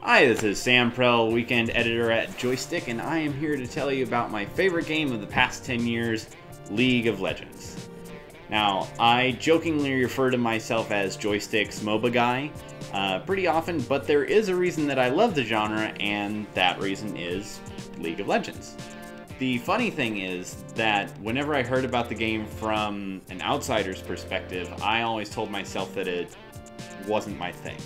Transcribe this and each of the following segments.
Hi, this is Sam Prell, weekend editor at Joystiq, and I am here to tell you about my favorite game of the past 10 years, League of Legends. Now, I jokingly refer to myself as Joystiq's MOBA guy pretty often, but there is a reason that I love the genre, and that reason is League of Legends. The funny thing is that whenever I heard about the game from an outsider's perspective, I always told myself that it wasn't my thing.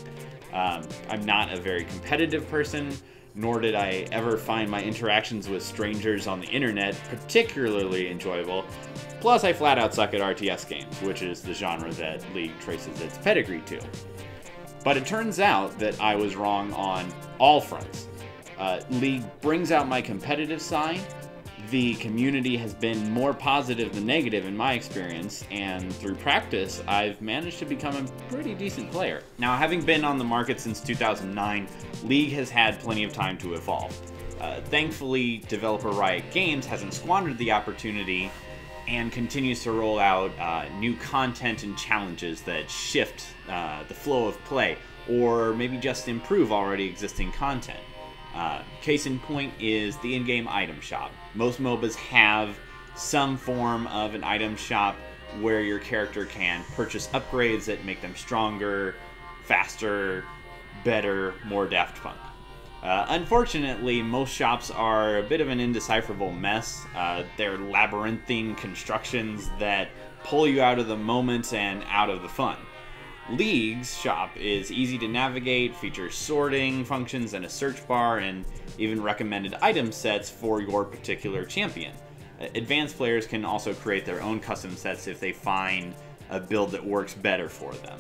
I'm not a very competitive person, nor did I ever find my interactions with strangers on the internet particularly enjoyable. Plus, I flat out suck at RTS games, which is the genre that League traces its pedigree to. But it turns out that I was wrong on all fronts. League brings out my competitive side. The community has been more positive than negative in my experience, and through practice, I've managed to become a pretty decent player. Now, having been on the market since 2009, League has had plenty of time to evolve. Thankfully, developer Riot Games hasn't squandered the opportunity and continues to roll out new content and challenges that shift the flow of play, or maybe just improve already existing content. Case in point is the in-game item shop. Most MOBAs have some form of an item shop where your character can purchase upgrades that make them stronger, faster, better, more Daft Punk. Unfortunately, most shops are a bit of an indecipherable mess. They're labyrinthine constructions that pull you out of the moment and out of the fun. League's shop is easy to navigate, features sorting functions and a search bar, and even recommended item sets for your particular champion. Advanced players can also create their own custom sets if they find a build that works better for them.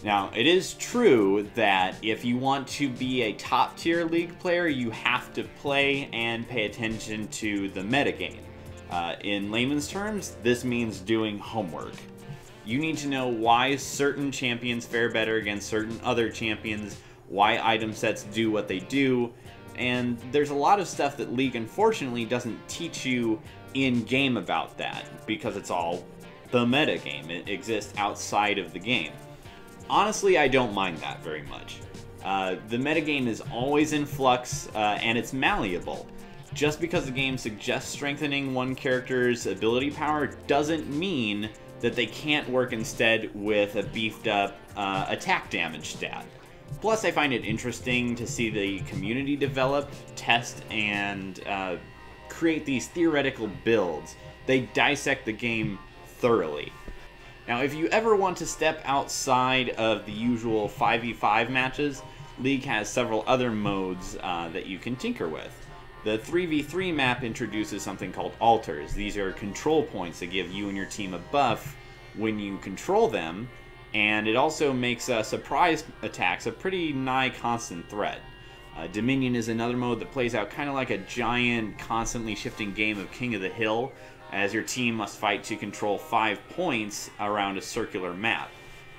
Now, it is true that if you want to be a top-tier League player, you have to play and pay attention to the metagame. In layman's terms, this means doing homework. You need to know why certain champions fare better against certain other champions, why item sets do what they do, and there's a lot of stuff that League unfortunately doesn't teach you in-game about that, because it's all the metagame. It exists outside of the game. Honestly, I don't mind that very much. The metagame is always in flux, and it's malleable. Just because the game suggests strengthening one character's ability power doesn't mean that they can't work instead with a beefed up attack damage stat. Plus, I find it interesting to see the community develop, test, and create these theoretical builds. They dissect the game thoroughly. Now, if you ever want to step outside of the usual 5v5 matches, League has several other modes that you can tinker with. The 3v3 map introduces something called altars. These are control points that give you and your team a buff when you control them, and it also makes surprise attacks a pretty nigh constant threat. Dominion is another mode that plays out kind of like a giant, constantly shifting game of King of the Hill, as your team must fight to control 5 points around a circular map.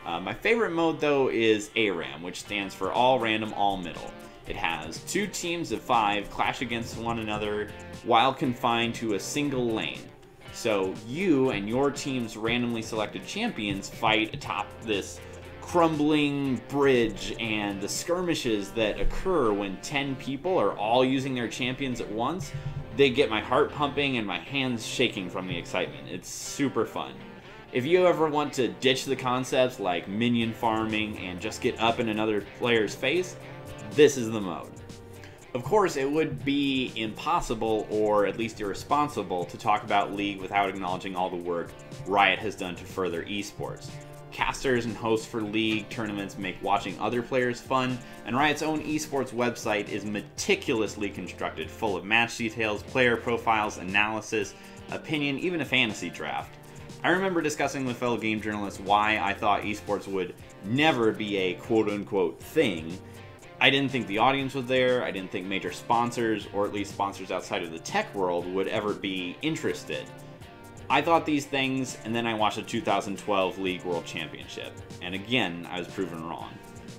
My favorite mode, though, is ARAM, which stands for All Random, All Middle. It has 2 teams of 5 clash against one another while confined to a single lane. So you and your team's randomly selected champions fight atop this crumbling bridge, and the skirmishes that occur when 10 people are all using their champions at once, they get my heart pumping and my hands shaking from the excitement. It's super fun. If you ever want to ditch the concepts like minion farming and just get up in another player's face, this is the mode. Of course, it would be impossible, or at least irresponsible, to talk about League without acknowledging all the work Riot has done to further esports. Casters and hosts for League tournaments make watching other players fun, and Riot's own esports website is meticulously constructed, full of match details, player profiles, analysis, opinion, even a fantasy draft. I remember discussing with fellow game journalists why I thought esports would never be a quote-unquote thing. I didn't think the audience was there, I didn't think major sponsors, or at least sponsors outside of the tech world, would ever be interested. I thought these things, and then I watched the 2012 League World Championship, and again, I was proven wrong.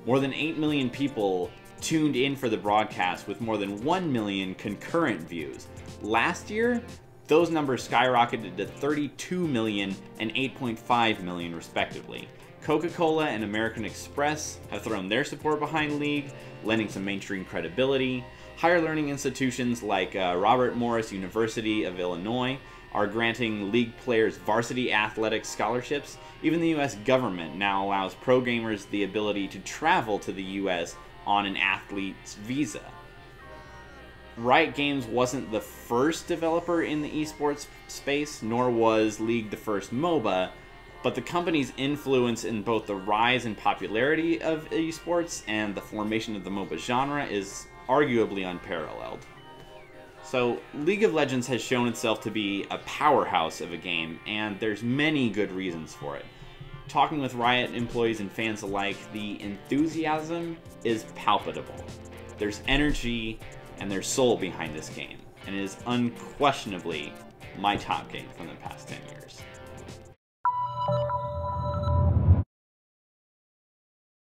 More than 8 million people tuned in for the broadcast with more than 1 million concurrent views. Last year, those numbers skyrocketed to 32 million and 8.5 million respectively. Coca-Cola and American Express have thrown their support behind League, lending some mainstream credibility. Higher learning institutions like Robert Morris University of Illinois are granting League players varsity athletics scholarships. Even the US government now allows pro gamers the ability to travel to the US on an athlete's visa. Riot Games wasn't the first developer in the esports space, nor was League the first MOBA, but the company's influence in both the rise and popularity of esports and the formation of the MOBA genre is arguably unparalleled. So, League of Legends has shown itself to be a powerhouse of a game, and there's many good reasons for it. Talking with Riot employees and fans alike, the enthusiasm is palpable. There's energy and there's soul behind this game, and it is unquestionably my top game from the past 10 years.